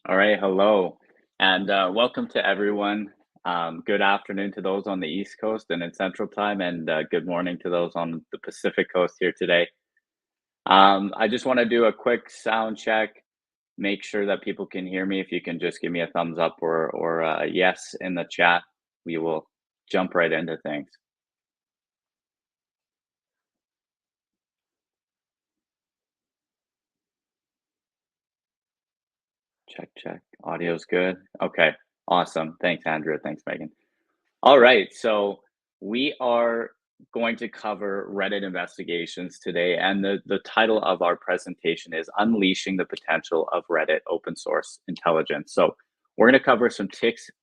All right, hello, and welcome to everyone. Good afternoon to those on the East Coast and in Central Time, and good morning to those on the Pacific Coast here today. I just want to do a quick sound check, make sure that people can hear me. If you can just give me a thumbs up or a yes in the chat, we will jump right into things. Check, check. Audio's good. Okay, awesome. Thanks, Andrew. Thanks, Megan. All right, so we are going to cover Reddit investigations today, and the title of our presentation is Unleashing the Potential of Reddit Open Source Intelligence. So we're going to cover some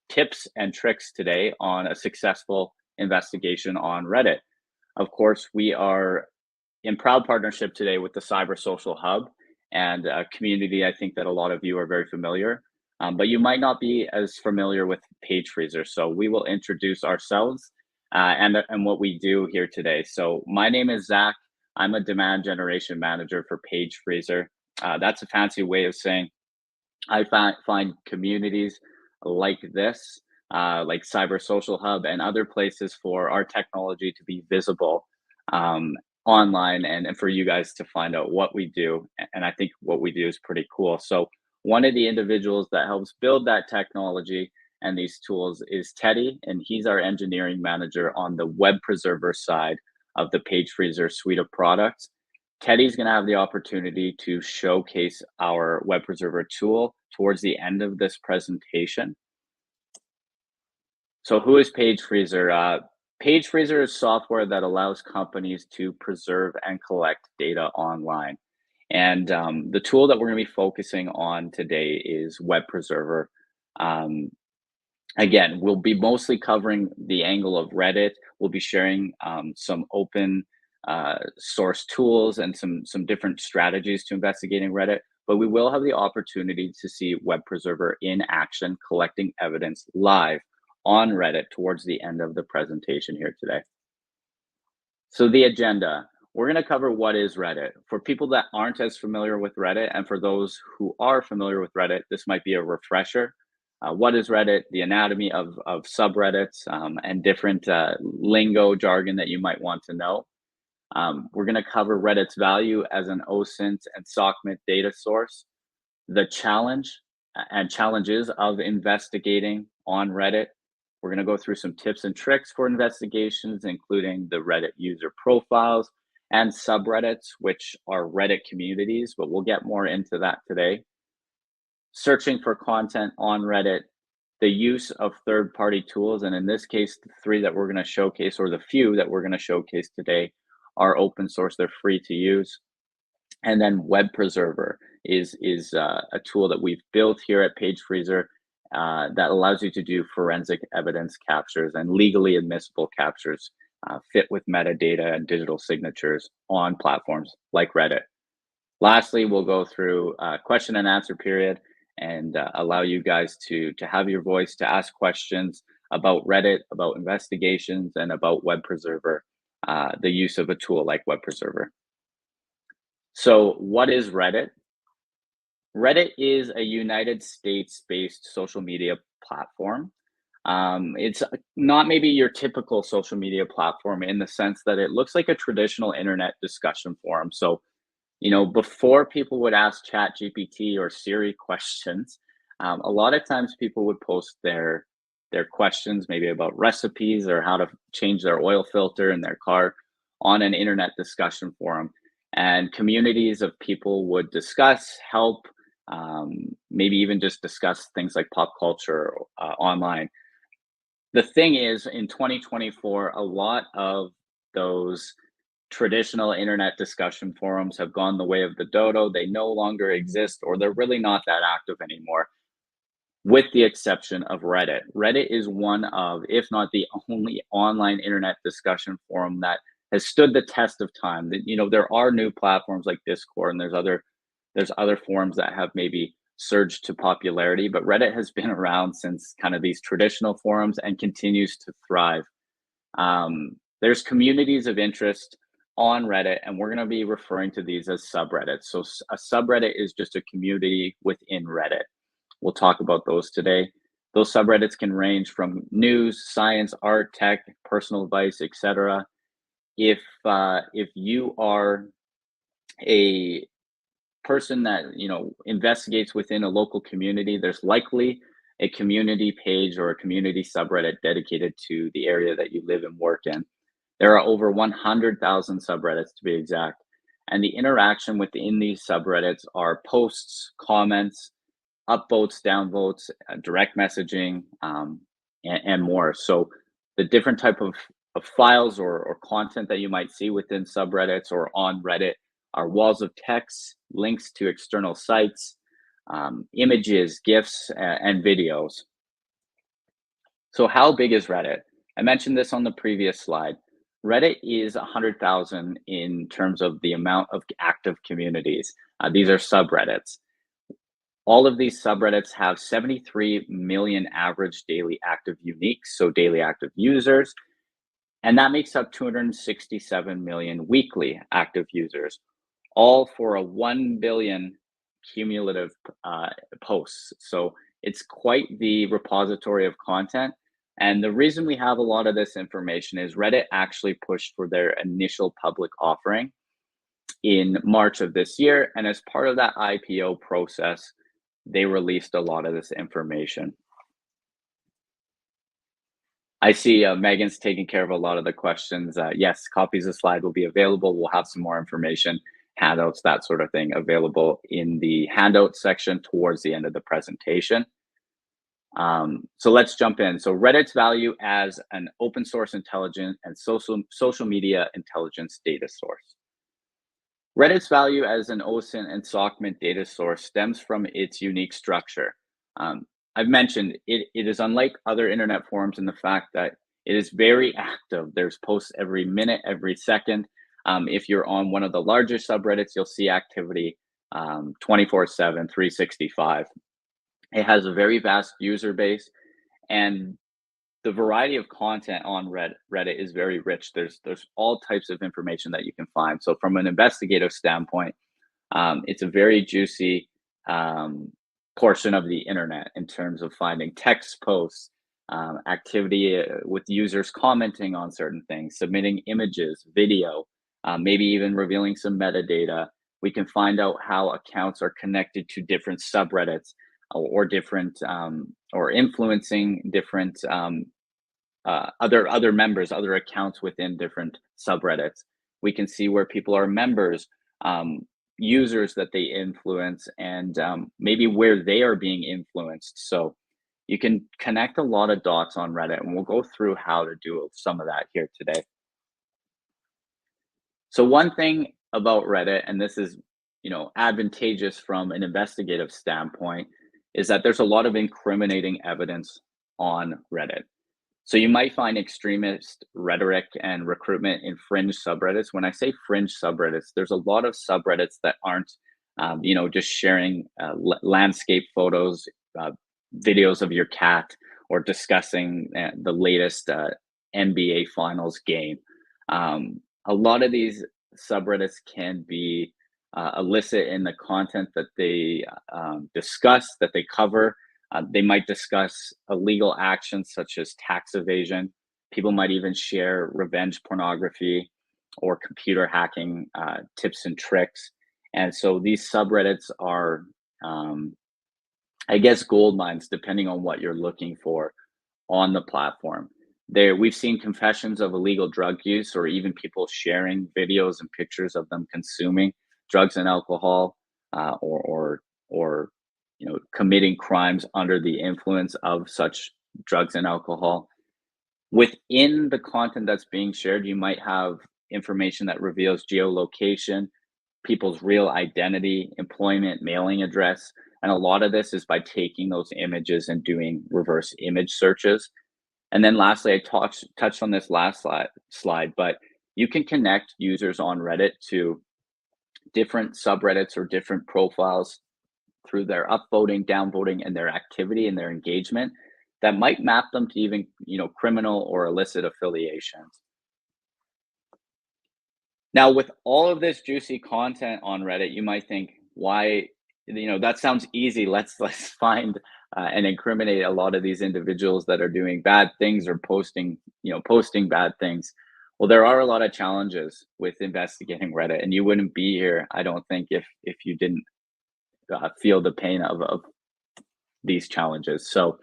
tips and tricks today on a successful investigation on Reddit. Of course, we are in proud partnership today with the Cyber Social Hub and a community I think that a lot of you are very familiar, but you might not be as familiar with Page Freezer. So we will introduce ourselves and what we do here today. So my name is Zach. I'm a demand generation manager for Page Freezer. That's a fancy way of saying I find communities like this, like Cyber Social Hub and other places for our technology to be visible um, online and for you guys to find out what we do. And I think what we do is pretty cool. So, one of the individuals that helps build that technology and these tools is Teddy, and he's our engineering manager on the web preserver side of the Page Freezer suite of products. Teddy's going to have the opportunity to showcase our web preserver tool towards the end of this presentation. So who is Page Freezer? Page Freezer is software that allows companies to preserve and collect data online. And the tool that we're going to be focusing on today is Web Preserver. Um, Again, we'll be mostly covering the angle of Reddit. We'll be sharing some open source tools and some different strategies to investigating Reddit. But we will have the opportunity to see Web Preserver in action, collecting evidence live on Reddit towards the end of the presentation here today. So the agenda, we're going to cover what is Reddit. For people that aren't as familiar with Reddit, and for those who are familiar with Reddit, this might be a refresher. What is Reddit? The anatomy of subreddits and different lingo jargon that you might want to know. We're going to cover Reddit's value as an OSINT and SOCMIT data source, the challenge and challenges of investigating on Reddit. We're going to go through some tips and tricks for investigations, including the Reddit user profiles and subreddits, which are Reddit communities, but we'll get more into that today. Searching for content on Reddit, the use of third-party tools, and in this case, the three that we're going to showcase, or the few that we're going to showcase today, are open source. They're free to use. And then Web Preserver is a tool that we've built here at Page Freezer that allows you to do forensic evidence captures and legally admissible captures fit with metadata and digital signatures on platforms like Reddit. Lastly, we'll go through a question and answer period and allow you guys to have your voice to ask questions about Reddit, about investigations, and about Web Preserver, the use of a tool like Web Preserver. So, what is Reddit? Reddit is a United States-based social media platform. It's not maybe your typical social media platform in the sense that it looks like a traditional internet discussion forum. So, before people would ask ChatGPT or Siri questions, a lot of times people would post their questions, maybe about recipes or how to change their oil filter in their car, on an internet discussion forum, and communities of people would discuss, help, maybe even just discuss things like pop culture online. The thing is, in 2024, a lot of those traditional internet discussion forums have gone the way of the dodo. They no longer exist, or they're really not that active anymore, with the exception of Reddit. Reddit is one of, if not the only online internet discussion forum that has stood the test of time. There are new platforms like Discord, and there's other forums that have maybe surged to popularity, but Reddit has been around since kind of these traditional forums and continues to thrive. There's communities of interest on Reddit, and we're going to be referring to these as subreddits. So a subreddit is just a community within Reddit. We'll talk about those today. Those subreddits can range from news, science, art, tech, personal advice, etc. If you are a person that investigates within a local community, there's likely a community page or a community subreddit dedicated to the area that you live and work in. There are over 100,000 subreddits to be exact, and the interaction within these subreddits are posts, comments, upvotes, downvotes, direct messaging, and more. So the different type of files or content that you might see within subreddits or on Reddit are walls of text, links to external sites, images, GIFs, and videos. So how big is Reddit? I mentioned this on the previous slide. Reddit is 100,000 in terms of the amount of active communities. These are subreddits. All of these subreddits have 73 million average daily active uniques, so daily active users, and that makes up 267 million weekly active users, all for a 1 billion cumulative posts. So it's quite the repository of content. And the reason we have a lot of this information is Reddit actually pushed for their initial public offering in March of this year. And as part of that IPO process, they released a lot of this information. I see Megan's taking care of a lot of the questions. Yes, copies of slide will be available. We'll have some more information, handouts, that sort of thing available in the handout section towards the end of the presentation. So let's jump in. So Reddit's value as an open source intelligence and social media intelligence data source. Reddit's value as an OSINT and SOCMINT data source stems from its unique structure. I've mentioned it is unlike other internet forums in the fact that it is very active. There's posts every minute, every second. If you're on one of the larger subreddits, you'll see activity 24/7, 365. It has a very vast user base, and the variety of content on Reddit is very rich. There's all types of information that you can find. So from an investigative standpoint, it's a very juicy portion of the internet in terms of finding text posts, activity with users commenting on certain things, submitting images, video, maybe even revealing some metadata. We can find out how accounts are connected to different subreddits or different or influencing different other members, other accounts within different subreddits. We can see where people are members, users that they influence, and maybe where they are being influenced. So you can connect a lot of dots on Reddit, and we'll go through how to do some of that here today. So one thing about Reddit, and this is advantageous from an investigative standpoint, is that there's a lot of incriminating evidence on Reddit. So you might find extremist rhetoric and recruitment in fringe subreddits. When I say fringe subreddits, there's a lot of subreddits that aren't, just sharing landscape photos, videos of your cat, or discussing the latest NBA Finals game. A lot of these subreddits can be illicit in the content that they discuss, that they cover. They might discuss illegal actions such as tax evasion. People might even share revenge pornography or computer hacking tips and tricks. And so these subreddits are, I guess, gold mines, depending on what you're looking for on the platform. We've seen confessions of illegal drug use, or even people sharing videos and pictures of them consuming drugs and alcohol, or committing crimes under the influence of such drugs and alcohol. Within the content that's being shared, you might have information that reveals geolocation, people's real identity, employment, mailing address. And a lot of this is by taking those images and doing reverse image searches. And then lastly, I touched on this last slide, but you can connect users on Reddit to different subreddits or different profiles through their upvoting, downvoting, and their activity and their engagement that might map them to even, criminal or illicit affiliations. Now, with all of this juicy content on Reddit, you might think, why that sounds easy. Let's find and incriminate a lot of these individuals that are doing bad things or posting bad things. Well, there are a lot of challenges with investigating Reddit, and you wouldn't be here, I don't think, if you didn't feel the pain of these challenges. So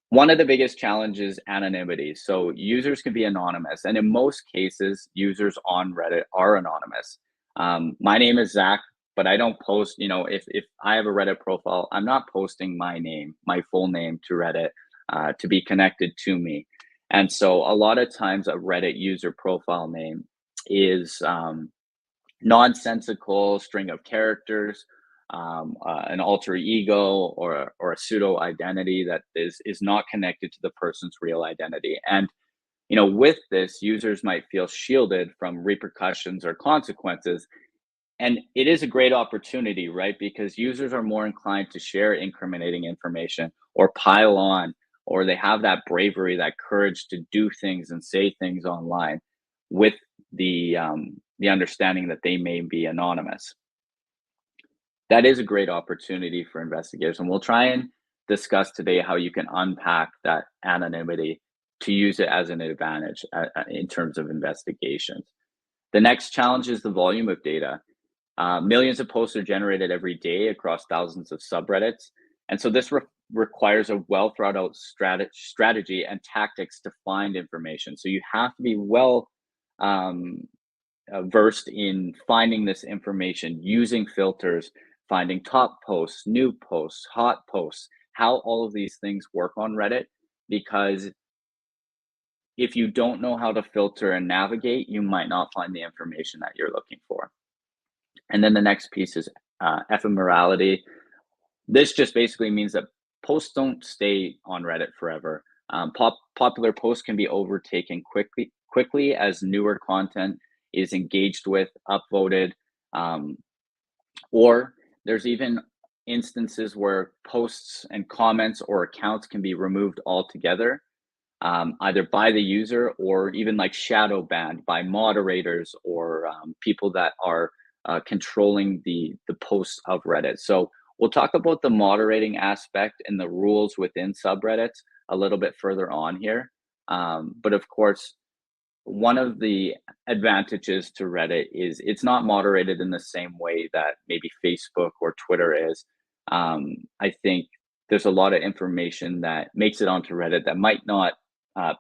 one of the biggest challenges, anonymity. So users can be anonymous, and in most cases, users on Reddit are anonymous. My name is Zach, but I don't post. If I have a Reddit profile, I'm not posting my name, my full name to Reddit to be connected to me. And so a lot of times, a Reddit user profile name is nonsensical string of characters, an alter ego or a pseudo identity that is not connected to the person's real identity. And with this, users might feel shielded from repercussions or consequences. And it is a great opportunity, right? Because users are more inclined to share incriminating information or pile on, or they have that bravery, that courage to do things and say things online with the understanding that they may be anonymous. That is a great opportunity for investigators, and we'll try and discuss today how you can unpack that anonymity to use it as an advantage in terms of investigations. The next challenge is the volume of data. Millions of posts are generated every day across thousands of subreddits. And so this requires a well thought out strategy and tactics to find information. So you have to be well versed in finding this information, using filters, finding top posts, new posts, hot posts, how all of these things work on Reddit. Because if you don't know how to filter and navigate, you might not find the information that you're looking for. And then the next piece is ephemerality. This just basically means that posts don't stay on Reddit forever. Popular posts can be overtaken quickly as newer content is engaged with, upvoted, or there's even instances where posts and comments or accounts can be removed altogether, either by the user or even like shadow banned by moderators or people that are controlling the posts of Reddit. So we'll talk about the moderating aspect and the rules within subreddits a little bit further on here. But of course, one of the advantages to Reddit is it's not moderated in the same way that maybe Facebook or Twitter is. I think there's a lot of information that makes it onto Reddit that might not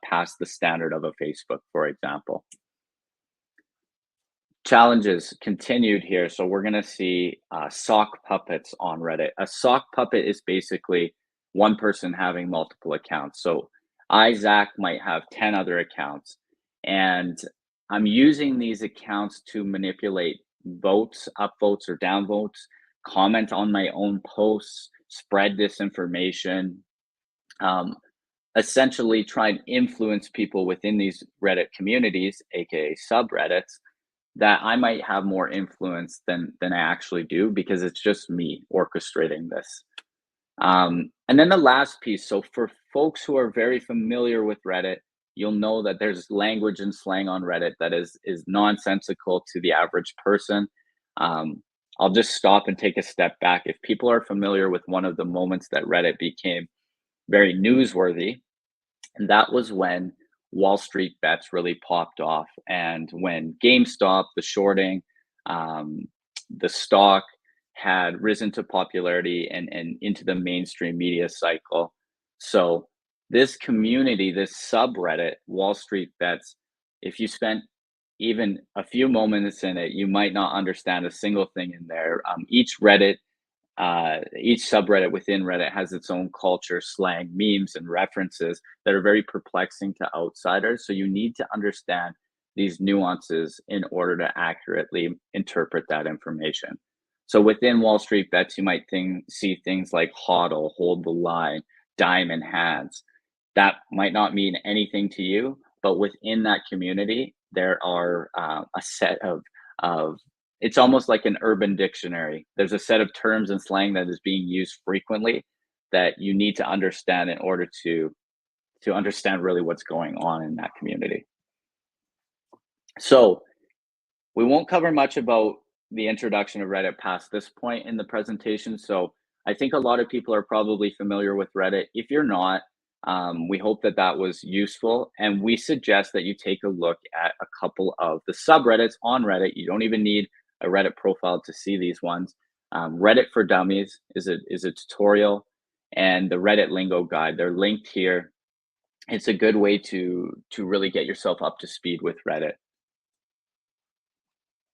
pass the standard of a Facebook, for example. Challenges continued here. So we're going to see sock puppets on Reddit. A sock puppet is basically one person having multiple accounts. So I, Zach, might have 10 other accounts, and I'm using these accounts to manipulate votes, upvotes or downvotes, comment on my own posts, spread disinformation, essentially try and influence people within these Reddit communities, aka subreddits, that I might have more influence than I actually do, because it's just me orchestrating this. And then the last piece. So for folks who are very familiar with Reddit, you'll know that there's language and slang on Reddit that is nonsensical to the average person. I'll just stop and take a step back. If people are familiar with one of the moments that Reddit became very newsworthy, and that was when Wall Street bets really popped off, and when GameStop, the shorting, the stock had risen to popularity and into the mainstream media cycle. So this community, this subreddit, Wall Street bets, if you spent even a few moments in it, you might not understand a single thing in there. Each subreddit within Reddit has its own culture, slang, memes, and references that are very perplexing to outsiders. So you need to understand these nuances in order to accurately interpret that information. So within Wall Street bets, you might see things like hodl, hold the line, diamond hands. That might not mean anything to you, but within that community, there are a set of it's almost like an urban dictionary. There's a set of terms and slang that is being used frequently that you need to understand in order to understand really what's going on in that community. So we won't cover much about the introduction of Reddit past this point in the presentation. So I think a lot of people are probably familiar with Reddit. If you're not, we hope that that was useful. And we suggest that you take a look at a couple of the subreddits on Reddit. You don't even need a Reddit profile to see these ones. Reddit for Dummies is a tutorial, and the Reddit Lingo Guide. They're linked here. It's a good way to really get yourself up to speed with Reddit.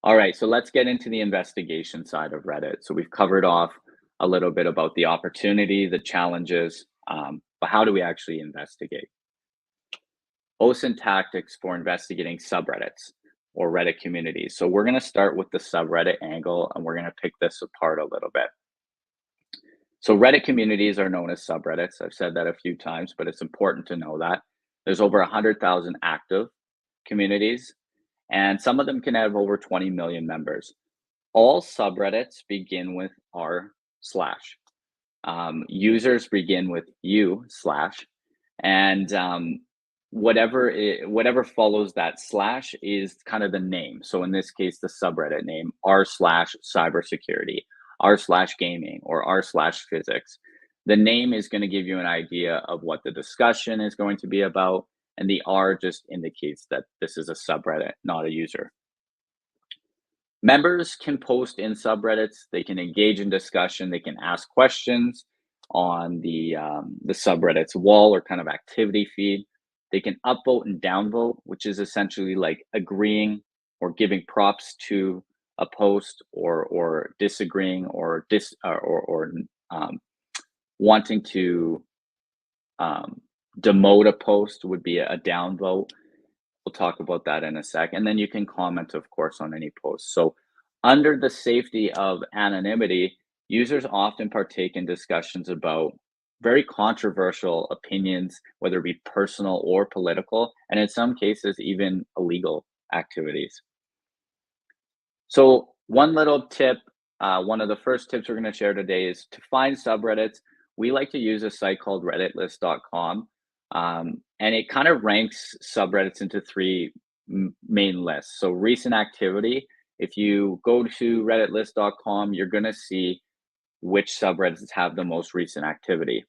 All right, so let's get into the investigation side of Reddit. So we've covered off a little bit about the opportunity, the challenges, but how do we actually investigate? OSINT tactics for investigating subreddits or Reddit communities. So we're going to start with the subreddit angle, and we're going to pick this apart a little bit. So Reddit communities are known as subreddits. I've said that a few times, but it's important to know that. There's over 100,000 active communities, and some of them can have over 20 million members. All subreddits begin with r slash. Users begin with u slash, and whatever follows that slash is kind of the name. So in this case, the subreddit name r slash cybersecurity, r slash gaming, or r slash physics. The name is going to give you an idea of what the discussion is going to be about, and the R just indicates that this is a subreddit, not a user. Members can post in subreddits, they can engage in discussion, they can ask questions on the subreddit's wall or kind of activity feed. They can upvote and downvote, which is essentially like agreeing or giving props to a post, or disagreeing, or wanting to demote a post would be a downvote. We'll talk about that in a sec. And then you can comment, of course, on any post. So under the safety of anonymity, users often partake in discussions about very controversial opinions, whether it be personal or political, and in some cases, even illegal activities. So one little tip, one of the first tips we're going to share today is to find subreddits. We like to use a site called redditlist.com, and it kind of ranks subreddits into three main lists. So recent activity, if you go to redditlist.com, you're going to see which subreddits have the most recent activity.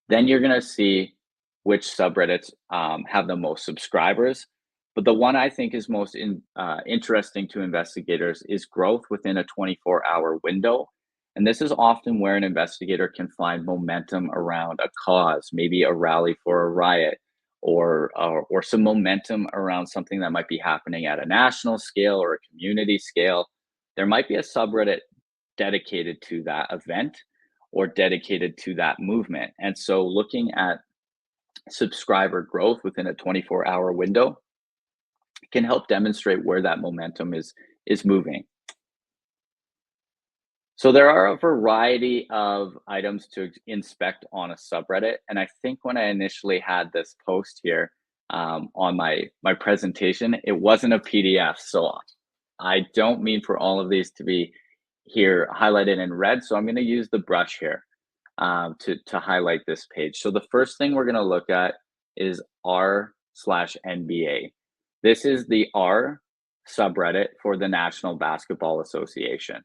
Then you're going to see which subreddits have the most subscribers. But the one I think is most interesting to investigators is growth within a 24-hour window. And this is often where an investigator can find momentum around a cause, maybe a rally for a riot, or some momentum around something that might be happening at a national scale or a community scale. There might be a subreddit dedicated to that event or dedicated to that movement. And so looking at subscriber growth within a 24-hour window can help demonstrate where that momentum is moving. So there are a variety of items to inspect on a subreddit. And I think when I initially had this post here on my presentation, it wasn't a PDF. So I don't mean for all of these to be here highlighted in red. So I'm going to use the brush here to highlight this page. So the first thing we're going to look at is r/NBA. This is the R subreddit for the National Basketball Association.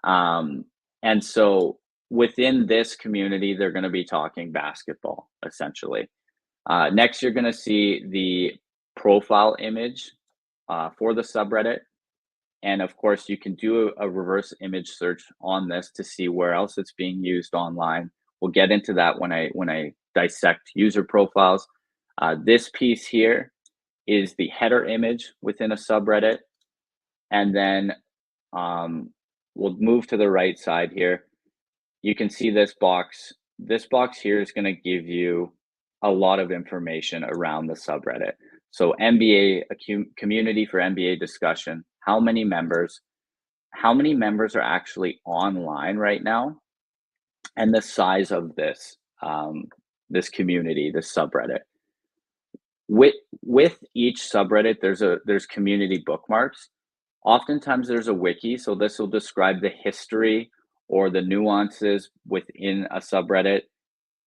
And so within this community, they're going to be talking basketball, essentially. Next, you're going to see the profile image for the subreddit. And of course, you can do a reverse image search on this to see where else it's being used online. We'll get into that when I dissect user profiles. This piece here is the header image within a subreddit. And then we'll move to the right side here. You can see this box. This box here is going to give you a lot of information around the subreddit. So NBA, a community for NBA discussion. How many members are actually online right now, and the size of this this community, this subreddit. With each subreddit, there's community bookmarks. Oftentimes there's a wiki, so this will describe the history or the nuances within a subreddit.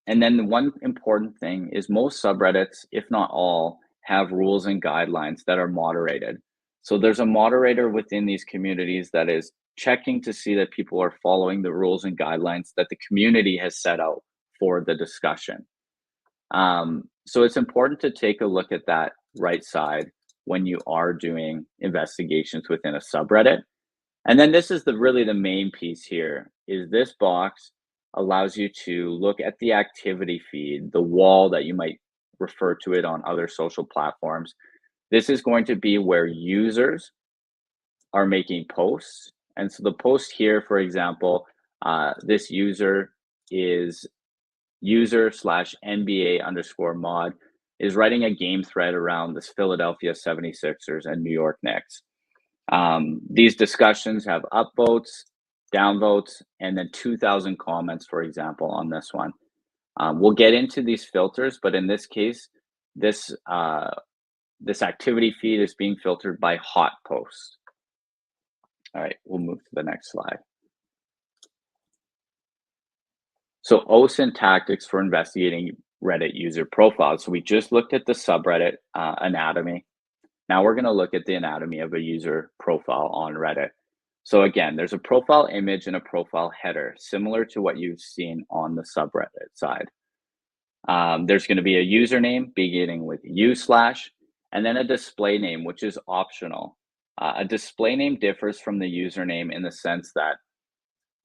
And then the one important thing is most subreddits, if not all, have rules and guidelines that are moderated. So there's a moderator within these communities that is checking to see that people are following the rules and guidelines that the community has set out for the discussion. So it's important to take a look at that right side when you are doing investigations within a subreddit. And then this is really the main piece here is this box allows you to look at the activity feed, the wall that you might refer to it on other social platforms. This is going to be where users are making posts. And so the post here, for example, this user is user/NBA_mod is writing a game thread around this Philadelphia 76ers and New York Knicks. These discussions have upvotes, downvotes, and then 2,000 comments, for example, on this one. We'll get into these filters, but in this case, this activity feed is being filtered by hot posts. All right, we'll move to the next slide. So OSINT tactics for investigating Reddit user profiles. So we just looked at the subreddit anatomy. Now we're going to look at the anatomy of a user profile on Reddit. So again, there's a profile image and a profile header, similar to what you've seen on the subreddit side. There's going to be a username beginning with u/, and then a display name, which is optional. A display name differs from the username in the sense that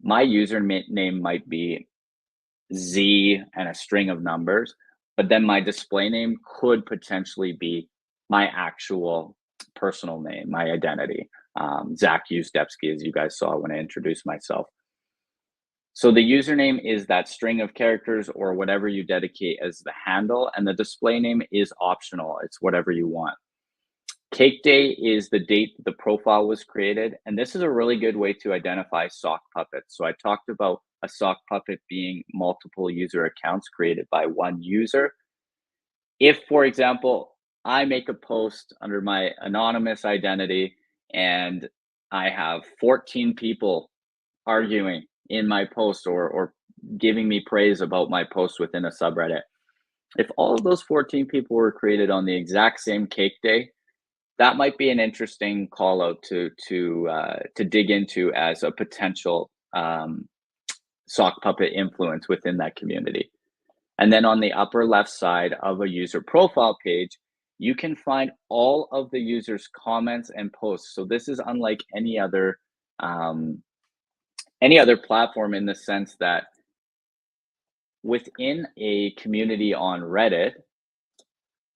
my username might be Z and a string of numbers, but then my display name could potentially be my actual personal name, my identity. Zach Ustepsky, as you guys saw when I introduced myself. So the username is that string of characters or whatever you dedicate as the handle, and the display name is optional. It's whatever you want. Cake day is the date the profile was created, and this is a really good way to identify sock puppets. So I talked about a sock puppet being multiple user accounts created by one user. If, for example, I make a post under my anonymous identity and I have 14 people arguing in my post or giving me praise about my post within a subreddit, if all of those 14 people were created on the exact same cake day, that might be an interesting call out to dig into as a potential sock puppet influence within that community. And then on the upper left side of a user profile page, you can find all of the user's comments and posts. So this is unlike any other platform in the sense that within a community on Reddit,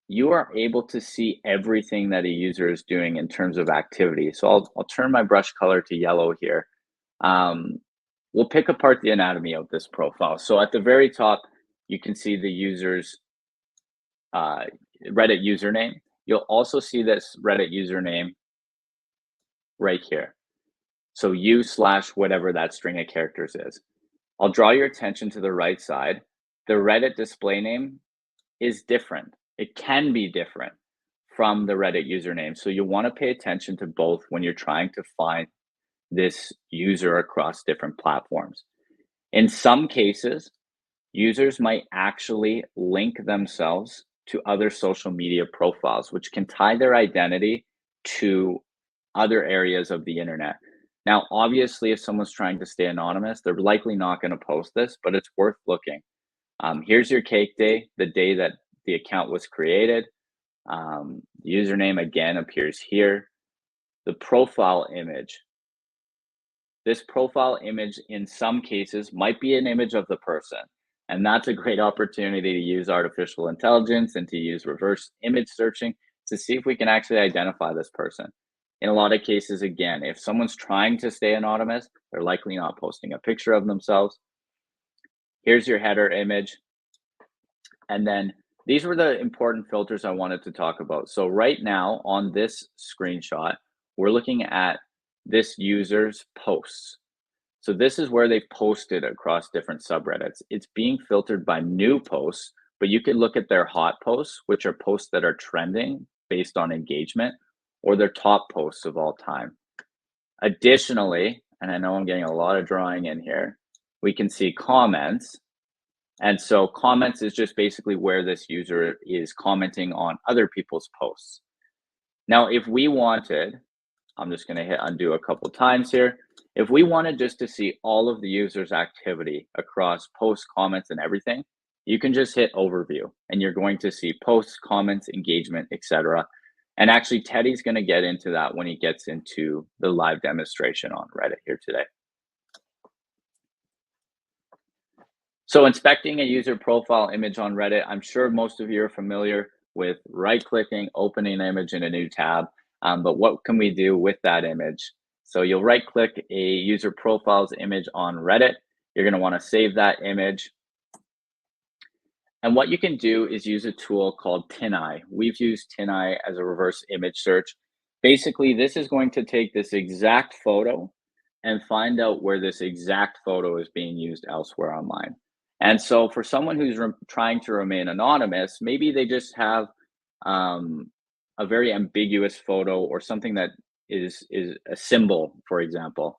you are able to see everything that a user is doing in terms of activity. So I'll turn my brush color to yellow here. We'll pick apart the anatomy of this profile. So at the very top, you can see the user's Reddit username. You'll also see this Reddit username right here. So u/whatever that string of characters is. I'll draw your attention to the right side. The Reddit display name is different. It can be different from the Reddit username. So you want to pay attention to both when you're trying to find this user across different platforms. In some cases, users might actually link themselves to other social media profiles, which can tie their identity to other areas of the internet. Now, obviously, if someone's trying to stay anonymous, they're likely not going to post this, but it's worth looking. Here's your cake day, the day that the account was created. The username again appears here. The profile image. This profile image in some cases might be an image of the person. And that's a great opportunity to use artificial intelligence and to use reverse image searching to see if we can actually identify this person. In a lot of cases, again, if someone's trying to stay anonymous, they're likely not posting a picture of themselves. Here's your header image. And then these were the important filters I wanted to talk about. So right now on this screenshot, we're looking at this user's posts. So this is where they've posted across different subreddits. It's being filtered by new posts, but you can look at their hot posts, which are posts that are trending based on engagement, or their top posts of all time. Additionally, and I know I'm getting a lot of drawing in here, we can see comments. And so comments is just basically where this user is commenting on other people's posts. Now, if we wanted I'm just going to hit undo a couple times here. If we wanted just to see all of the user's activity across posts, comments, and everything, you can just hit overview and you're going to see posts, comments, engagement, etc. And actually, Teddy's going to get into that when he gets into the live demonstration on Reddit here today. So inspecting a user profile image on Reddit, I'm sure most of you are familiar with right-clicking, opening an image in a new tab. But what can we do with that image? So you'll right-click a user profile's image on Reddit. You're going to want to save that image. And what you can do is use a tool called TinEye. We've used TinEye as a reverse image search. Basically, this is going to take this exact photo and find out where this exact photo is being used elsewhere online. And so for someone who's trying to remain anonymous, maybe they just have a very ambiguous photo or something that is a symbol, for example.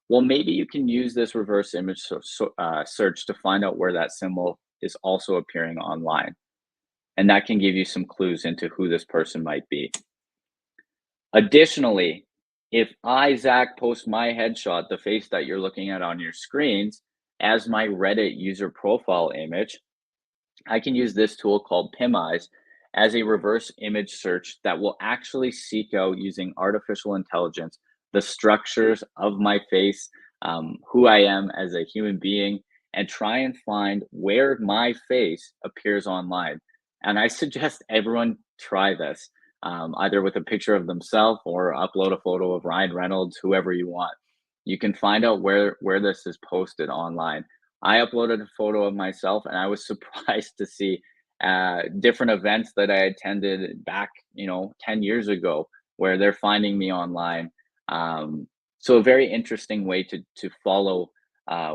Well, maybe you can use this reverse image search to find out where that symbol is also appearing online. And that can give you some clues into who this person might be. Additionally, if I, Zach, post my headshot, the face that you're looking at on your screens, as my Reddit user profile image, I can use this tool called PimEyes as a reverse image search that will actually seek out, using artificial intelligence, the structures of my face, who I am as a human being, and try and find where my face appears online. And I suggest everyone try this, either with a picture of themselves or upload a photo of Ryan Reynolds, whoever you want. You can find out where this is posted online. I uploaded a photo of myself, and I was surprised to see different events that I attended back, 10 years ago, where they're finding me online. So a very interesting way to follow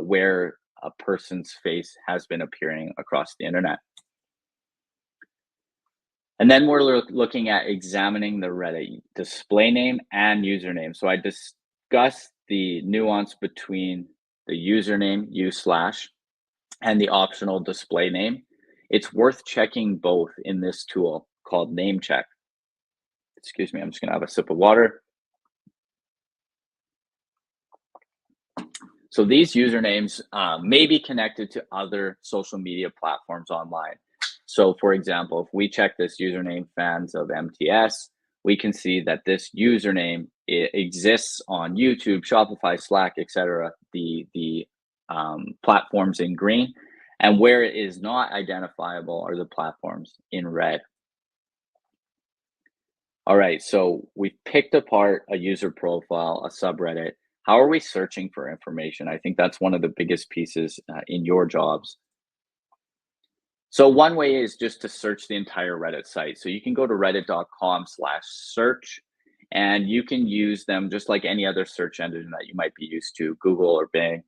where a person's face has been appearing across the internet. And then we're looking at examining the Reddit display name and username. So I discussed the nuance between the username, u/, and the optional display name. It's worth checking both in this tool called Name Check. Excuse me, I'm just going to have a sip of water. So these usernames may be connected to other social media platforms online. So for example, if we check this username, fans of MTS, we can see that this username exists on YouTube, Shopify, Slack, etc. The platforms in green, and where it is not identifiable are the platforms in red. All right, so we've picked apart a user profile, a subreddit. How are we searching for information? I think that's one of the biggest pieces in your jobs. So one way is just to search the entire Reddit site. So you can go to reddit.com/search, and you can use them just like any other search engine that you might be used to, Google or Bing.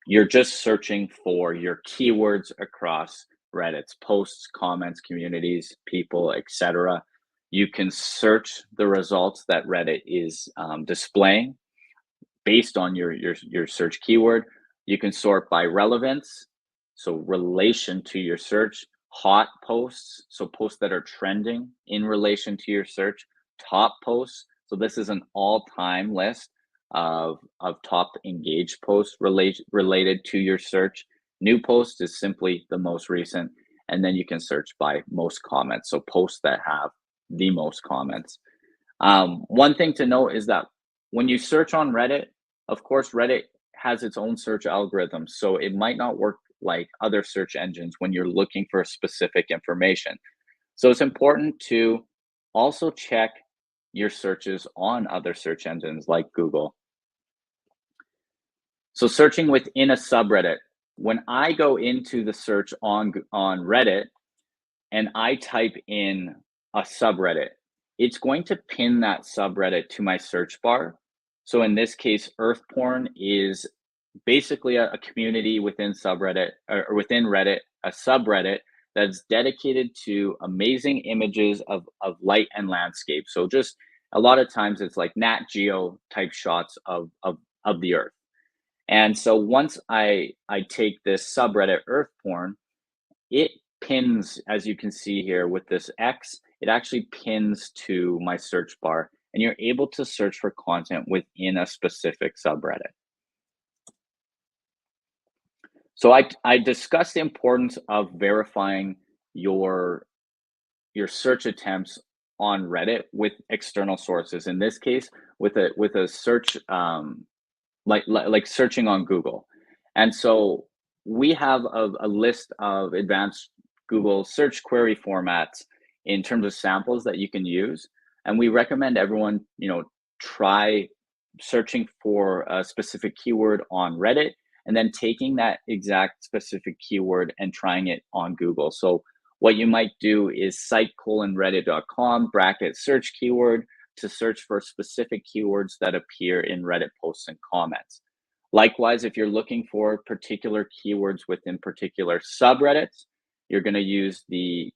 You're just searching for your keywords across Reddit's posts, comments, communities, people, etc. You can search the results that Reddit is displaying based on your search keyword. You can sort by relevance, so relation to your search, hot posts, so posts that are trending in relation to your search, top posts. So this is an all-time list of top engaged posts related to your search. New post is simply the most recent, and then you can search by most comments, so posts that have the most comments. One thing to note is that when you search on Reddit, of course, Reddit has its own search algorithm, so it might not work like other search engines when you're looking for specific information. So it's important to also check your searches on other search engines like Google. So searching within a subreddit, when I go into the search on Reddit and I type in a subreddit, it's going to pin that subreddit to my search bar. So in this case, earth porn is basically a community within subreddit or within Reddit, a subreddit that's dedicated to amazing images of light and landscape. So just a lot of times it's like Nat Geo type shots of the earth. And so once I take this subreddit earth porn, it pins, as you can see here with this X, it actually pins to my search bar. and you're able to search for content within a specific subreddit. So I discussed the importance of verifying your search attempts on Reddit with external sources. In this case, with a search like searching on Google. And so we have a list of advanced Google search query formats in terms of samples that you can use. And we recommend everyone, try searching for a specific keyword on Reddit and then taking that exact specific keyword and trying it on Google. So what you might do is site:/reddit.com bracket search keyword to search for specific keywords that appear in Reddit posts and comments. Likewise, if you're looking for particular keywords within particular subreddits, you're going to use the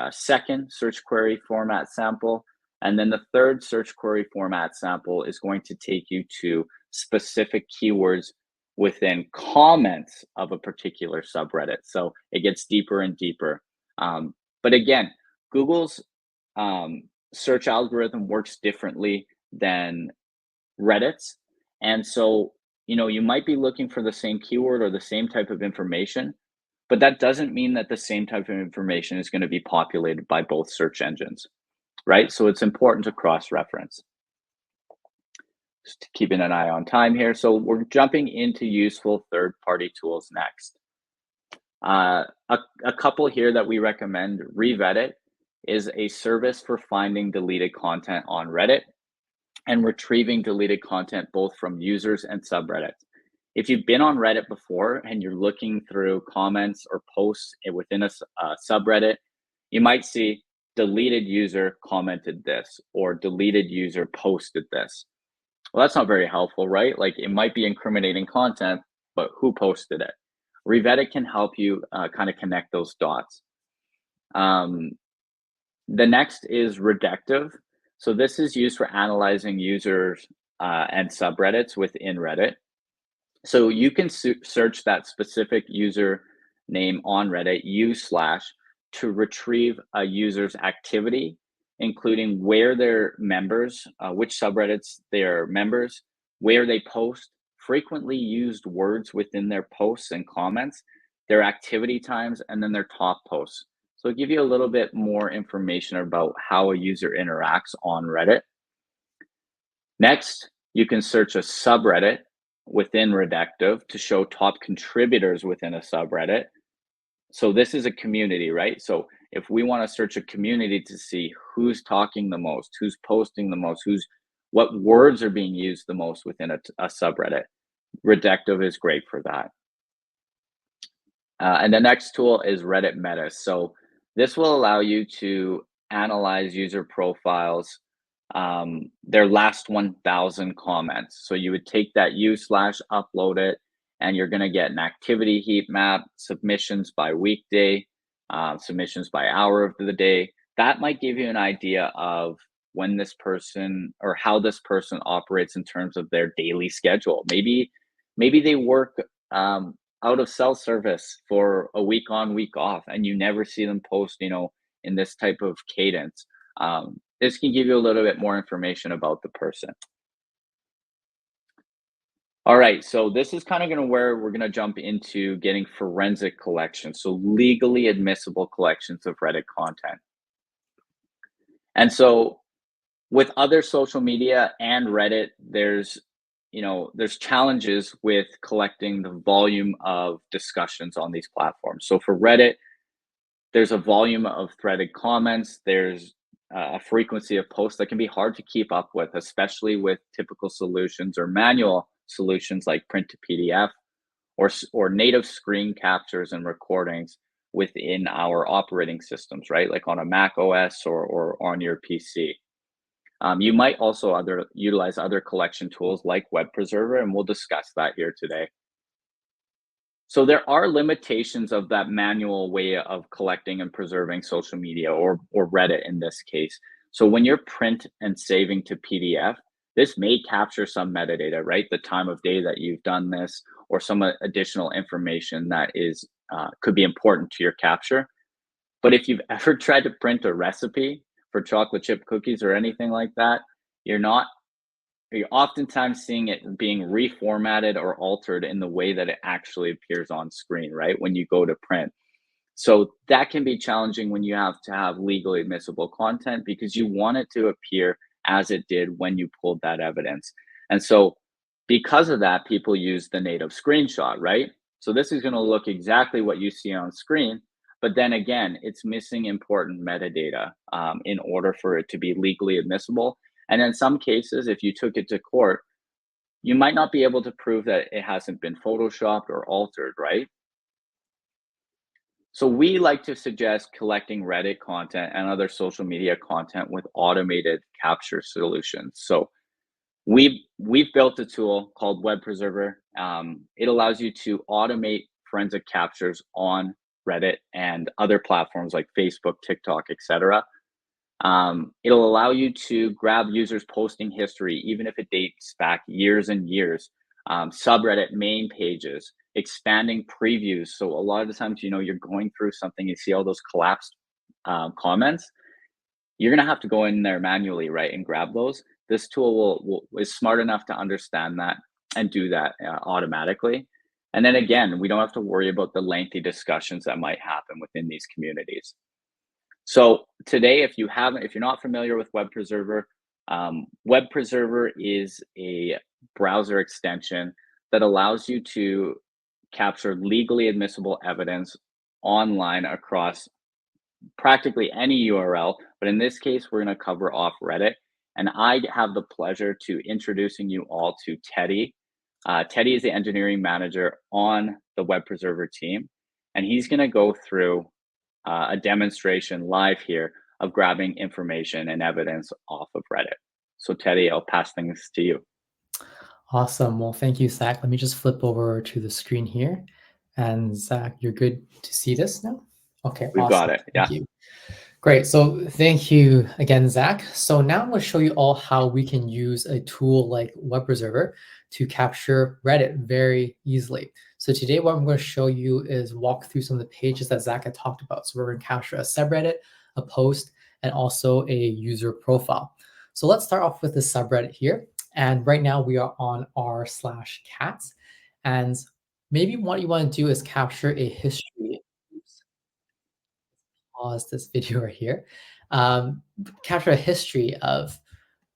second search query format sample. And then the third search query format sample is going to take you to specific keywords within comments of a particular subreddit. So it gets deeper and deeper. But again, Google's search algorithm works differently than Reddit's. And so, you might be looking for the same keyword or the same type of information, but that doesn't mean that the same type of information is going to be populated by both search engines, right? So it's important to cross-reference. Just keeping an eye on time here. So we're jumping into useful third-party tools next. A couple here that we recommend. Reddit is a service for finding deleted content on Reddit and retrieving deleted content both from users and subreddits. If you've been on Reddit before and you're looking through comments or posts within a subreddit, you might see deleted user commented this or deleted user posted this. Well, that's not very helpful, right? Like it might be incriminating content, but who posted it? Reddit can help you kind of connect those dots. The next is Reddective. So this is used for analyzing users and subreddits within Reddit. So you can search that specific user name on Reddit, u/ to retrieve a user's activity, including where they're members, which subreddits they are members, where they post, frequently used words within their posts and comments, their activity times, and then their top posts. So it'll give you a little bit more information about how a user interacts on Reddit. Next, you can search a subreddit within Reddective to show top contributors within a subreddit. So this is a community, right? So if we want to search a community to see who's talking the most, who's posting the most, what words are being used the most within a subreddit, Reddective is great for that. And the next tool is Reddit Meta. So this will allow you to analyze user profiles, their last 1,000 comments. So you would take that u/upload it, and you're going to get an activity heat map, submissions by weekday, submissions by hour of the day. That might give you an idea of when this person or how this person operates in terms of their daily schedule. Maybe they work out of cell service for a week on, week off, and you never see them post, in this type of cadence. This can give you a little bit more information about the person. All right, so this is kind of where we're going to jump into getting forensic collections, so legally admissible collections of Reddit content. And so with other social media and Reddit, there's challenges with collecting the volume of discussions on these platforms. So for Reddit, there's a volume of threaded comments, there's a frequency of posts that can be hard to keep up with, especially with typical solutions or manual solutions like print to PDF or native screen captures and recordings within our operating systems, right? Like on a Mac OS or on your PC. You might also utilize other collection tools like Web Preserver, and we'll discuss that here today. So there are limitations of that manual way of collecting and preserving social media or Reddit in this case. So when you're print and saving to PDF, this may capture some metadata, right? The time of day that you've done this or some additional information that is could be important to your capture. But if you've ever tried to print a recipe for chocolate chip cookies or anything like that, you're not you're oftentimes seeing it being reformatted or altered in the way that it actually appears on screen, right? When you go to print. So that can be challenging when you have to have legally admissible content because you want it to appear as it did when you pulled that evidence. And so because of that, people use the native screenshot, right? So this is going to look exactly what you see on screen, but then again, it's missing important metadata in order for it to be legally admissible. And in some cases, if you took it to court, you might not be able to prove that it hasn't been photoshopped or altered, right? So we like to suggest collecting Reddit content and other social media content with automated capture solutions. So we've built a tool called Web Preserver. It allows you to automate forensic captures on Reddit and other platforms like Facebook, TikTok, etc. It'll allow you to grab users' posting history, even if it dates back years and years, subreddit main pages, expanding previews. So a lot of the times, you're going through something, you see all those collapsed comments. You're gonna have to go in there manually, right, and grab those. This tool is smart enough to understand that and do that automatically. And then again, we don't have to worry about the lengthy discussions that might happen within these communities. So today, if you're not familiar with Web Preserver, Web Preserver is a browser extension that allows you to capture legally admissible evidence online across practically any URL. But in this case, we're going to cover off Reddit. And I have the pleasure to introducing you all to Teddy. Teddy is the engineering manager on the Web Preserver team, and he's going to go through a demonstration live here of grabbing information and evidence off of Reddit. So Teddy, I'll pass things to you. Awesome. Well, thank you, Zach. Let me just flip over to the screen here. And Zach, you're good to see this now? Okay, We've awesome. got it. Thank Yeah. you. Great. So thank you again, Zach. So now I'm going to show you all how we can use a tool like Web Preserver to capture Reddit very easily. So today what I'm going to show you is walk through some of the pages that Zach had talked about. So we're going to capture a subreddit, a post, and also a user profile. So let's start off with the subreddit here. And right now we are on r/cats. And maybe what you want to do is capture a history. Oops, pause this video right here. Capture a history of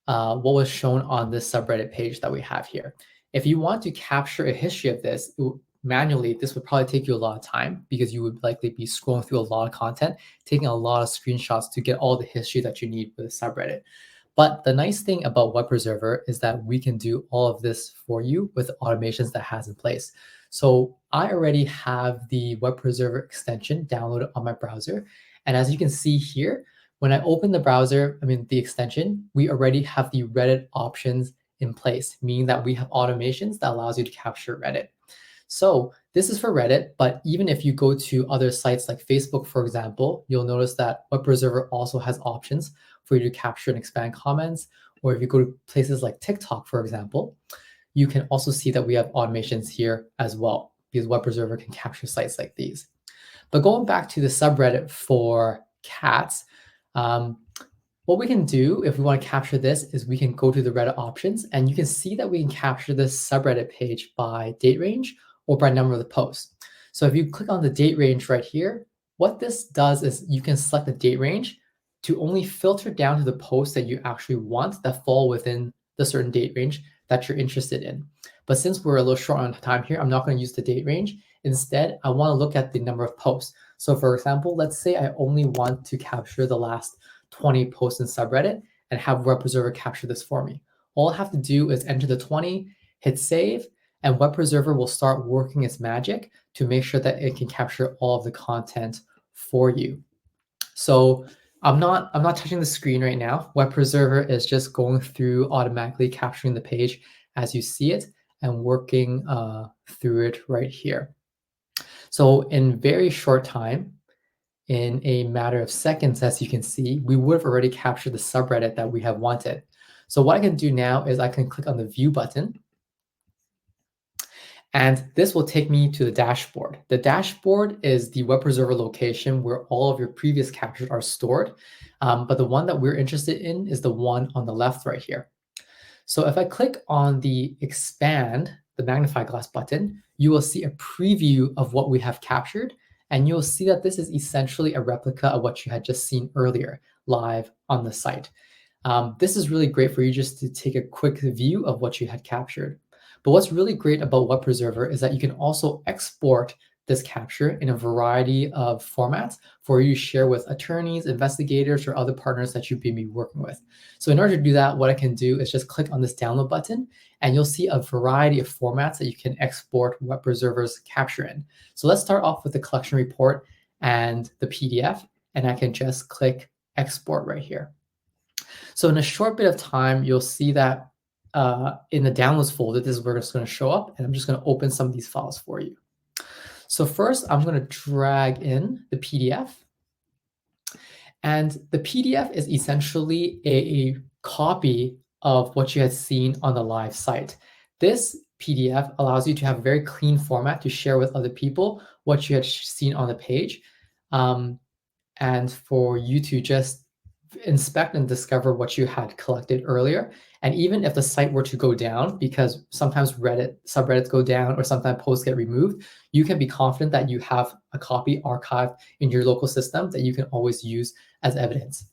what was shown on this subreddit page that we have here. If you want to capture a history of this manually, this would probably take you a lot of time because you would likely be scrolling through a lot of content, taking a lot of screenshots to get all the history that you need with a subreddit. But the nice thing about Web Preserver is that we can do all of this for you with automations that has in place. So I already have the Web Preserver extension downloaded on my browser. And as you can see here, when I open the browser, the extension, we already have the Reddit options in place, meaning that we have automations that allows you to capture Reddit. So this is for Reddit, but even if you go to other sites like Facebook, for example, you'll notice that Web Preserver also has options for you to capture and expand comments. Or if you go to places like TikTok, for example, you can also see that we have automations here as well, because Web Preserver can capture sites like these. But going back to the subreddit for cats, what we can do if we want to capture this is we can go to the Reddit options, and you can see that we can capture this subreddit page by date range or by number of the post. So if you click on the date range right here, what this does is you can select the date range to only filter down to the posts that you actually want that fall within the certain date range that you're interested in. But since we're a little short on time here, I'm not going to use the date range. Instead, I want to look at the number of posts. So for example, let's say I only want to capture the last 20 posts in subreddit and have Web Preserver capture this for me. All I have to do is enter the 20, hit save, and Web Preserver will start working its magic to make sure that it can capture all of the content for you. So I'm not touching the screen right now. Web Preserver is just going through automatically capturing the page as you see it and working through it right here. So in very short time, in a matter of seconds, as you can see, we would have already captured the subreddit that we have wanted. So what I can do now is I can click on the view button, and this will take me to the dashboard. The dashboard is the Web Preserver location where all of your previous captures are stored. But the one that we're interested in is the one on the left right here. So if I click on the expand, the magnify glass button, you will see a preview of what we have captured. And you'll see that this is essentially a replica of what you had just seen earlier live on the site. This is really great for you just to take a quick view of what you had captured. But what's really great about Web Preserver is that you can also export this capture in a variety of formats for you to share with attorneys, investigators, or other partners that you may be working with. So in order to do that, what I can do is just click on this download button, and you'll see a variety of formats that you can export Web Preserver's capture in. So let's start off with the collection report and the PDF, and I can just click export right here. So in a short bit of time, you'll see that in the downloads folder, this is where it's going to show up, and I'm just going to open some of these files for you. So first, I'm going to drag in the PDF. And the PDF is essentially a copy of what you had seen on the live site. This PDF allows you to have a very clean format to share with other people what you had seen on the page, and for you to just inspect and discover what you had collected earlier. And even if the site were to go down, because sometimes Reddit subreddits go down or sometimes posts get removed, you can be confident that you have a copy archived in your local system that you can always use as evidence.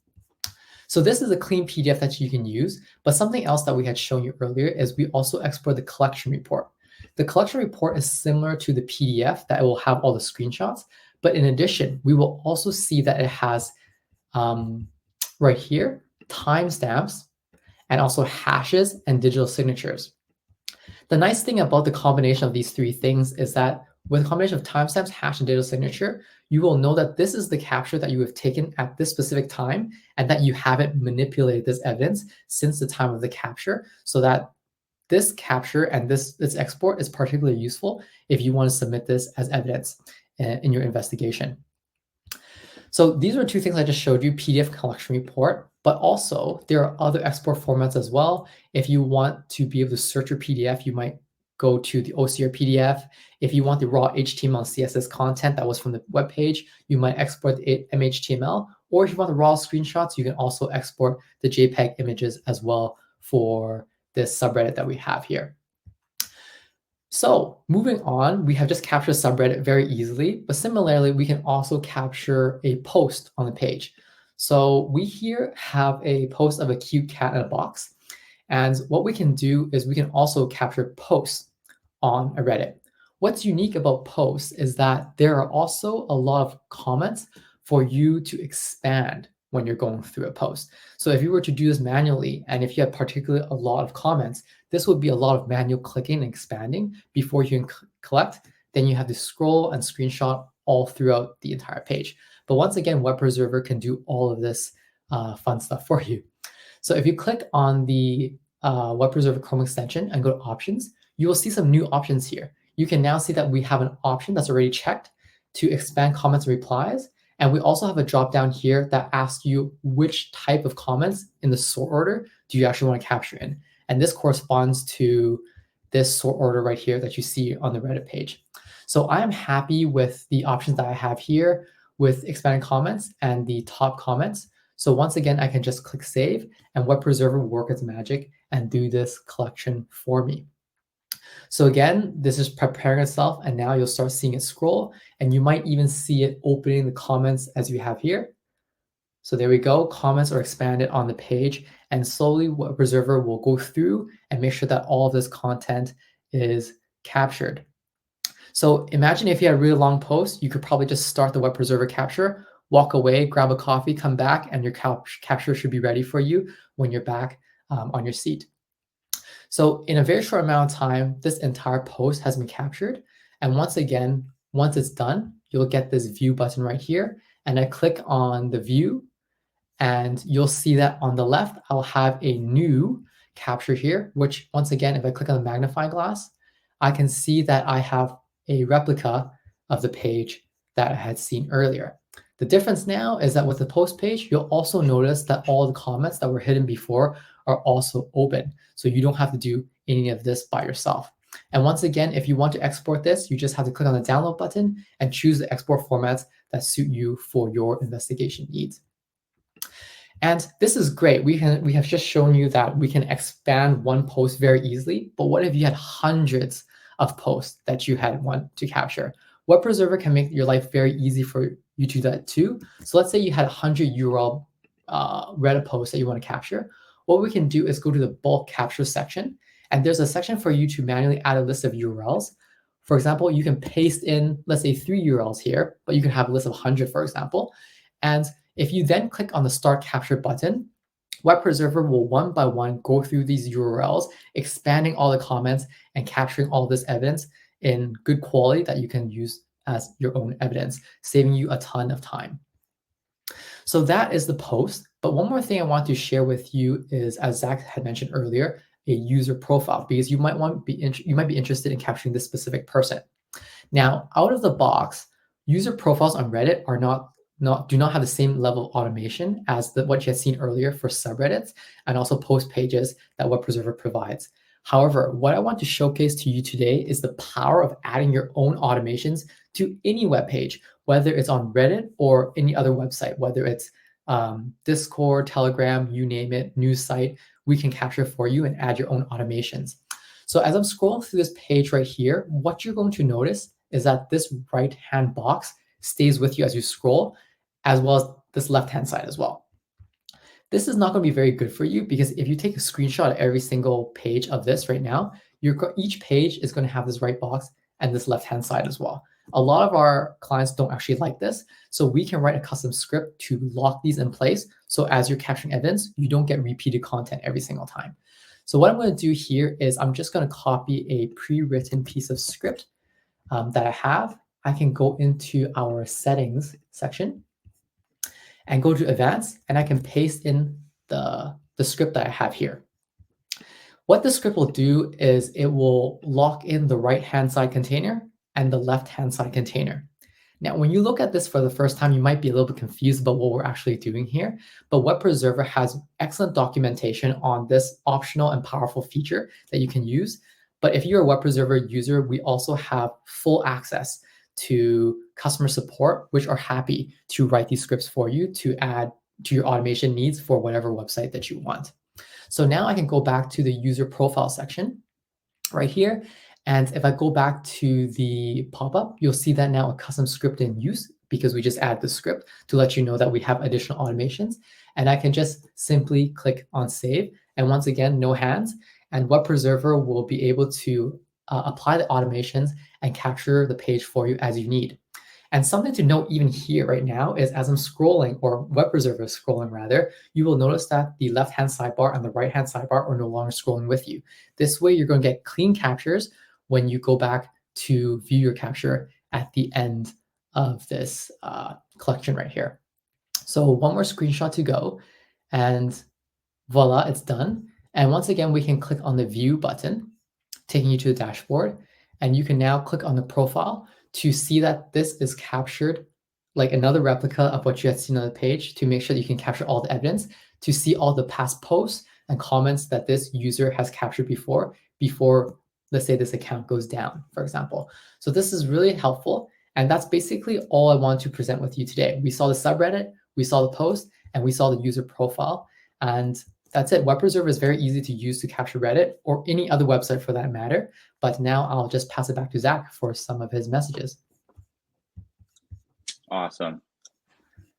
So this is a clean PDF that you can use, but something else that we had shown you earlier is we also export the collection report. The collection report is similar to the PDF that will have all the screenshots, but in addition, we will also see that it has right here, timestamps, and also hashes and digital signatures. The nice thing about the combination of these three things is that with a combination of timestamps, hash, and digital signature, you will know that this is the capture that you have taken at this specific time and that you haven't manipulated this evidence since the time of the capture, so that this capture and this export is particularly useful if you want to submit this as evidence in your investigation. So these are two things I just showed you, PDF collection report, but also there are other export formats as well. If you want to be able to search your PDF, you might go to the OCR PDF. If you want the raw HTML and CSS content that was from the web page, you might export the MHTML, or if you want the raw screenshots, you can also export the JPEG images as well for this subreddit that we have here. So moving on, we have just captured a subreddit very easily, but similarly, we can also capture a post on the page. So we here have a post of a cute cat in a box. And what we can do is we can also capture posts on a Reddit. What's unique about posts is that there are also a lot of comments for you to expand when you're going through a post. So if you were to do this manually, and if you have particularly a lot of comments, this would be a lot of manual clicking and expanding before you can collect. Then you have to scroll and screenshot all throughout the entire page. But once again, Web Preserver can do all of this fun stuff for you. So if you click on the Web Preserver Chrome extension and go to options, you will see some new options here. You can now see that we have an option that's already checked to expand comments and replies. And we also have a drop down here that asks you which type of comments in the sort order do you actually want to capture in. And this corresponds to this sort order right here that you see on the Reddit page. So I am happy with the options that I have here with expanded comments and the top comments. So once again, I can just click save, and Web Preserver will work its magic and do this collection for me. So again, this is preparing itself, and now you'll start seeing it scroll, and you might even see it opening the comments as you have here. So there we go, comments are expanded on the page, and slowly Web Preserver will go through and make sure that all of this content is captured. So imagine if you had a really long post, you could probably just start the Web Preserver capture, walk away, grab a coffee, come back, and your capture should be ready for you when you're back on your seat. So in a very short amount of time, this entire post has been captured. And once again, once it's done, you'll get this view button right here. And I click on the view, and you'll see that on the left, I'll have a new capture here, which once again, if I click on the magnifying glass, I can see that I have a replica of the page that I had seen earlier. The difference now is that with the post page, you'll also notice that all the comments that were hidden before are also open. So you don't have to do any of this by yourself. And once again, if you want to export this, you just have to click on the download button and choose the export formats that suit you for your investigation needs. And this is great. We have just shown you that we can expand one post very easily, but what if you had hundreds of posts that you had want to capture? Web Preserver can make your life very easy for you to do that too. So let's say you had 100 URL Reddit posts that you want to capture. What we can do is go to the bulk capture section, and there's a section for you to manually add a list of URLs. For example, you can paste in, let's say 3 URLs here, but you can have a list of 100, for example. And if you then click on the Start Capture button, Web Preserver will one by one go through these URLs, expanding all the comments and capturing all this evidence in good quality that you can use as your own evidence, saving you a ton of time. So that is the post. But one more thing I want to share with you is, as Zach had mentioned earlier, a user profile, because you might be interested in capturing this specific person. Now, out of the box, user profiles on Reddit are do not have the same level of automation as what you had seen earlier for subreddits and also post pages that Web Preserver provides. However, what I want to showcase to you today is the power of adding your own automations to any web page, whether it's on Reddit or any other website, whether it's Discord, Telegram, you name it, news site, we can capture for you and add your own automations. So as I'm scrolling through this page right here, what you're going to notice is that this right-hand box stays with you as you scroll, as well as this left-hand side as well. This is not going to be very good for you because if you take a screenshot of every single page of this right now, each page is going to have this right box and this left-hand side as well. A lot of our clients don't actually like this, so we can write a custom script to lock these in place. So as you're capturing evidence, you don't get repeated content every single time. So what I'm going to do here is I'm just going to copy a pre-written piece of script that I have. I can go into our settings section and go to advanced, and I can paste in the script that I have here. What the script will do is it will lock in the right-hand side container and the left-hand side container. Now, when you look at this for the first time, you might be a little bit confused about what we're actually doing here, but Web Preserver has excellent documentation on this optional and powerful feature that you can use. But if you're a Web Preserver user, we also have full access to customer support, which are happy to write these scripts for you to add to your automation needs for whatever website that you want. So now I can go back to the user profile section right here. And if I go back to the pop-up, you'll see that now a custom script in use because we just add the script to let you know that we have additional automations. And I can just simply click on save. And once again, no hands. And Web Preserver will be able to apply the automations and capture the page for you as you need. And something to note even here right now is as I'm scrolling, or Web Preserver is scrolling rather, you will notice that the left-hand sidebar and the right-hand sidebar are no longer scrolling with you. This way you're going to get clean captures when you go back to view your capture at the end of this collection right here. So one more screenshot to go, and voila, it's done. And once again, we can click on the view button, taking you to the dashboard, and you can now click on the profile to see that this is captured like another replica of what you had seen on the page, to make sure that you can capture all the evidence, to see all the past posts and comments that this user has captured before, let's say this account goes down, for example. So this is really helpful. And that's basically all I want to present with you today. We saw the subreddit, we saw the post, and we saw the user profile. And that's it. Web Preserver is very easy to use to capture Reddit or any other website for that matter. But now I'll just pass it back to Zach for some of his messages. Awesome.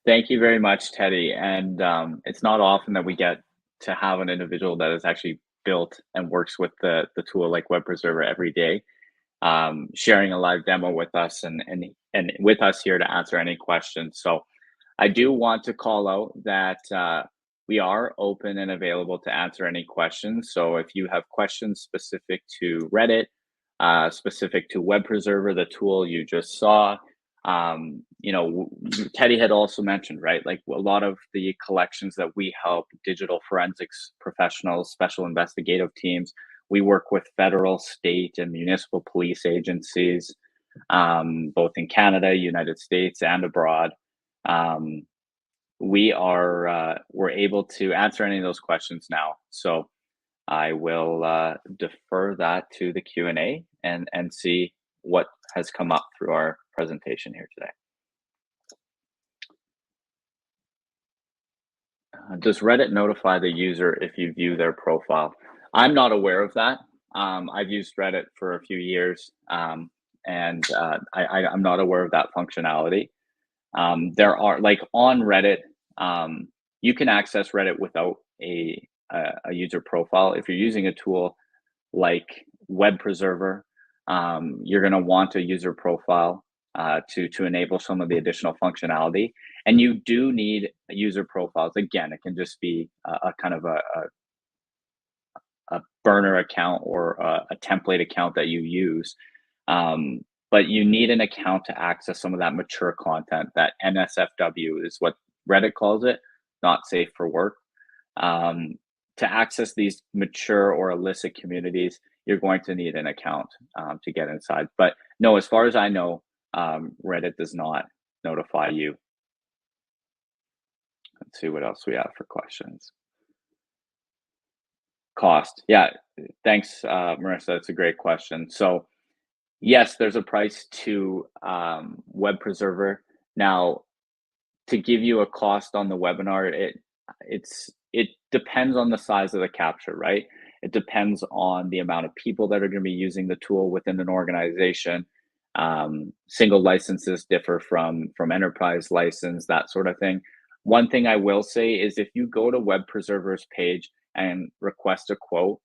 Thank you very much, Teddy. And it's not often that we get to have an individual that has actually built and works with the tool like Web Preserver every day, sharing a live demo with us and with us here to answer any questions. So I do want to call out that we are open and available to answer any questions. So if you have questions specific to Reddit, specific to Web Preserver, the tool you just saw, Teddy had also mentioned, right? Like a lot of the collections that we help digital forensics professionals, special investigative teams, we work with federal, state, and municipal police agencies, both in Canada, United States, and abroad. We're able to answer any of those questions now. So I will defer that to the Q&A and see what has come up through our presentation here today. Does Reddit notify the user if you view their profile? I'm not aware of that. I've used Reddit for a few years, and I'm not aware of that functionality. There are like on Reddit, um, you can access Reddit without a user profile. If you're using a tool like Web Preserver, you're going to want a user profile to enable some of the additional functionality. And you do need user profiles. Again, it can just be a kind of a burner account or a template account that you use. But you need an account to access some of that mature content. That NSFW is what Reddit calls it, not safe for work. Um, to access these mature or illicit communities, you're going to need an account to get inside. But no, as far as I know, Reddit does not notify you. Let's see what else we have for questions. Cost. Yeah, thanks, Marissa. That's a great question. So, yes, there's a price to Web Preserver. Now, to give you a cost on the webinar, it depends on the size of the capture, right? It depends on the amount of people that are going to be using the tool within an organization. Single licenses differ from enterprise license, that sort of thing. One thing I will say is if you go to Web Preserver's page and request a quote,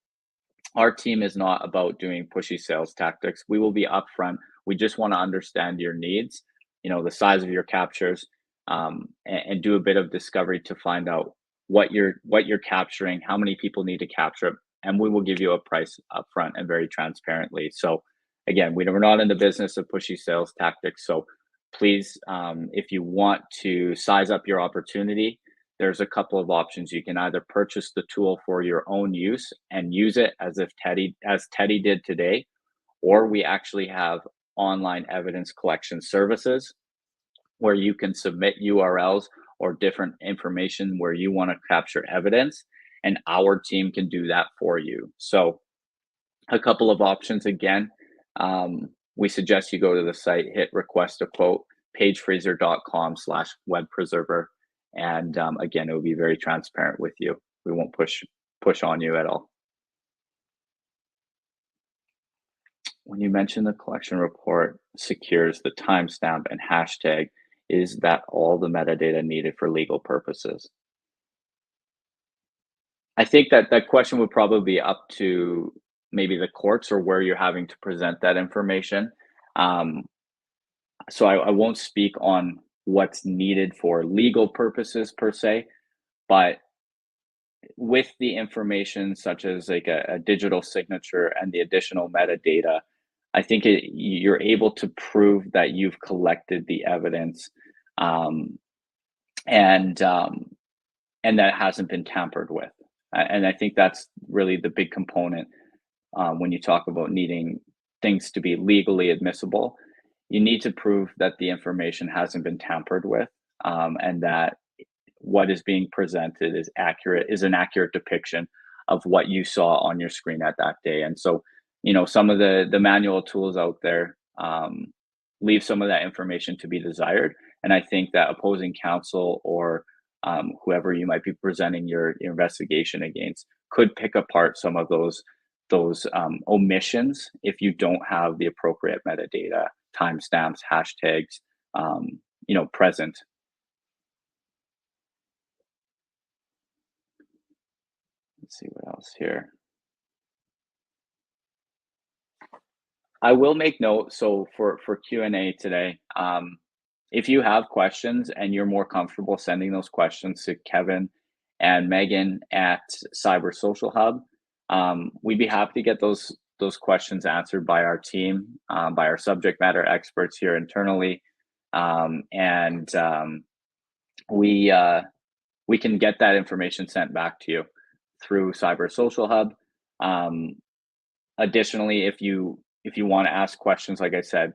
our team is not about doing pushy sales tactics. We will be upfront. We just want to understand your needs, the size of your captures, and do a bit of discovery to find out what you're capturing, how many people need to capture it, and we will give you a price upfront and very transparently. So again, we're not in the business of pushy sales tactics. So please, if you want to size up your opportunity, there's a couple of options. You can either purchase the tool for your own use and use it as Teddy did today, or we actually have online evidence collection services where you can submit URLs or different information where you want to capture evidence, and our team can do that for you. So a couple of options again. We suggest you go to the site, hit request a quote, pagefreezer.com/web preserver. And again, it will be very transparent with you. We won't push on you at all. When you mention the collection report secures the timestamp and hashtag, is that all the metadata needed for legal purposes? I think that question would probably be up to maybe the courts or where you're having to present that information. Um, so I won't speak on what's needed for legal purposes per se, but with the information such as like a digital signature and the additional metadata, I think you're able to prove that you've collected the evidence, um, and and that hasn't been tampered with. And I think that's really the big component when you talk about needing things to be legally admissible. You need to prove that the information hasn't been tampered with, and that what is being presented is an accurate depiction of what you saw on your screen at that day. And so, some of the manual tools out there leave some of that information to be desired. And I think that opposing counsel or whoever you might be presenting your investigation against could pick apart some of those omissions if you don't have the appropriate metadata, timestamps, hashtags, present. Let's see what else here. I will make note. So for Q&A today, if you have questions and you're more comfortable sending those questions to Kevin and Megan at Cyber Social Hub, we'd be happy to get those questions answered by our team, by our subject matter experts here internally, and we can get that information sent back to you through Cyber Social Hub. Additionally, if you want to ask questions, like I said,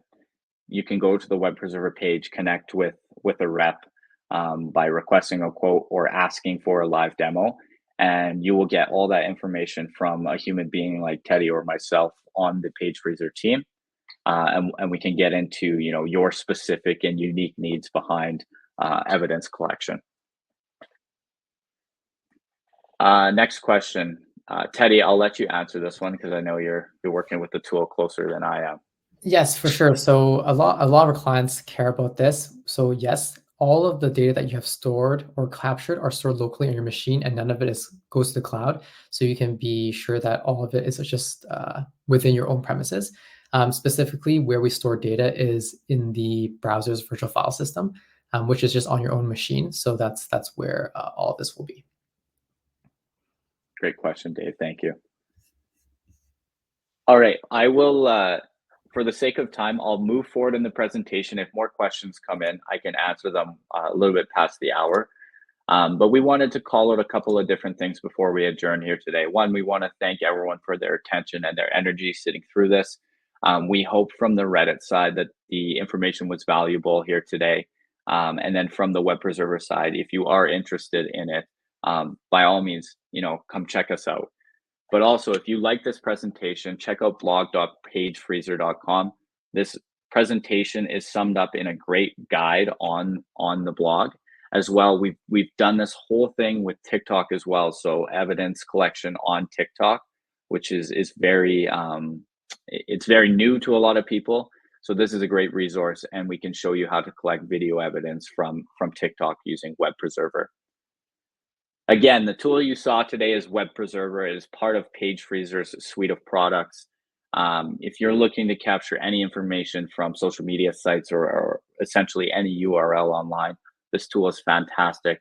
you can go to the Web Preserver page, connect with a rep by requesting a quote or asking for a live demo, and you will get all that information from a human being like Teddy or myself on the Page Freezer team, and we can get into your specific and unique needs behind evidence collection. Next question. Teddy, I'll let you answer this one because I know you're working with the tool closer than I am. Yes, for sure. So a lot of our clients care about this. So yes, all of the data that you have stored or captured are stored locally on your machine, and none of it is goes to the cloud. So you can be sure that all of it is just within your own premises. Specifically, where we store data is in the browser's virtual file system, which is just on your own machine. So that's where all of this will be. Great question, Dave. Thank you. All right, I will, for the sake of time, I'll move forward in the presentation. If more questions come in, I can answer them a little bit past the hour. But we wanted to call out a couple of different things before we adjourn here today. One, we want to thank everyone for their attention and their energy sitting through this. We hope from the Reddit side that the information was valuable here today. And then from the web preserver side, if you are interested in it, by all means, come check us out. But also, if you like this presentation, check out blog.pagefreezer.com. This presentation is summed up in a great guide on the blog as well. We've done this whole thing with TikTok as well. So evidence collection on TikTok, which is very it's very new to a lot of people. So this is a great resource, and we can show you how to collect video evidence from TikTok using Web Preserver. Again, the tool you saw today is Web Preserver. It is part of Page Freezer's suite of products. If you're looking to capture any information from social media sites or essentially any URL online, this tool is fantastic,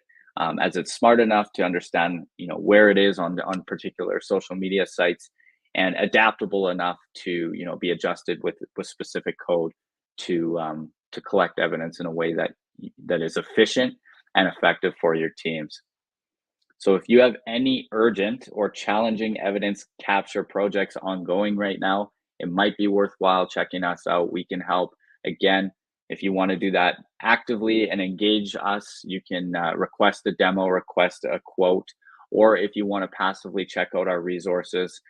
as it's smart enough to understand where it is on particular social media sites, and adaptable enough to be adjusted with specific code to collect evidence in a way that is efficient and effective for your teams. So if you have any urgent or challenging evidence capture projects ongoing right now, it might be worthwhile checking us out. We can help. Again, if you want to do that actively and engage us, you can request a demo, request a quote, or if you want to passively check out our resources,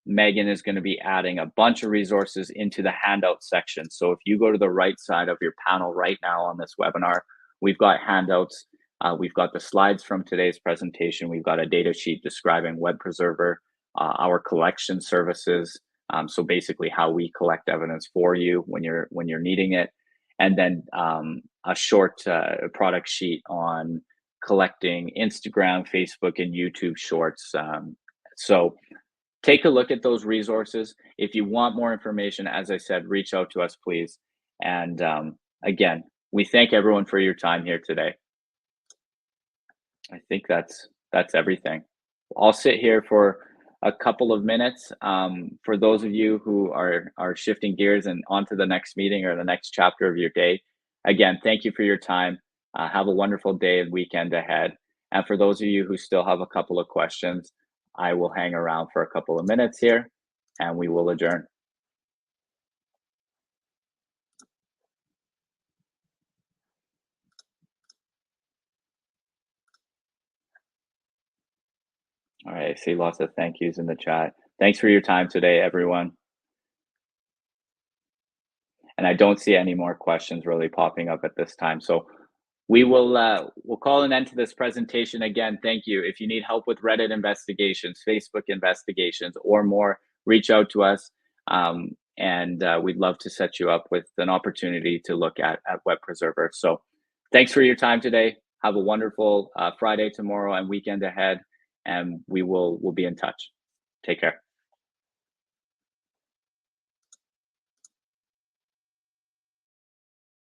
Megan is going to be adding a bunch of resources into the handout section. So if you go to the right side of your panel right now on this webinar, we've got handouts. We've got the slides from today's presentation. We've got a data sheet describing Web Preserver, our collection services. So basically how we collect evidence for you when you're needing it. And then a short product sheet on collecting Instagram, Facebook, and YouTube shorts. So take a look at those resources. If you want more information, as I said, reach out to us, please. And again, we thank everyone for your time here today. I think that's everything. I'll sit here for a couple of minutes. For those of you who are shifting gears and onto the next meeting or the next chapter of your day, again, thank you for your time. Have a wonderful day and weekend ahead. And for those of you who still have a couple of questions, I will hang around for a couple of minutes here, and we will adjourn. All right, I see lots of thank yous in the chat. Thanks for your time today, everyone. And I don't see any more questions really popping up at this time. So we will we'll call an end to this presentation. Again, thank you. If you need help with Reddit investigations, Facebook investigations, or more, reach out to us. And we'd love to set you up with an opportunity to look at Web Preserver. So thanks for your time today. Have a wonderful Friday tomorrow and weekend ahead. And we'll be in touch. Take care.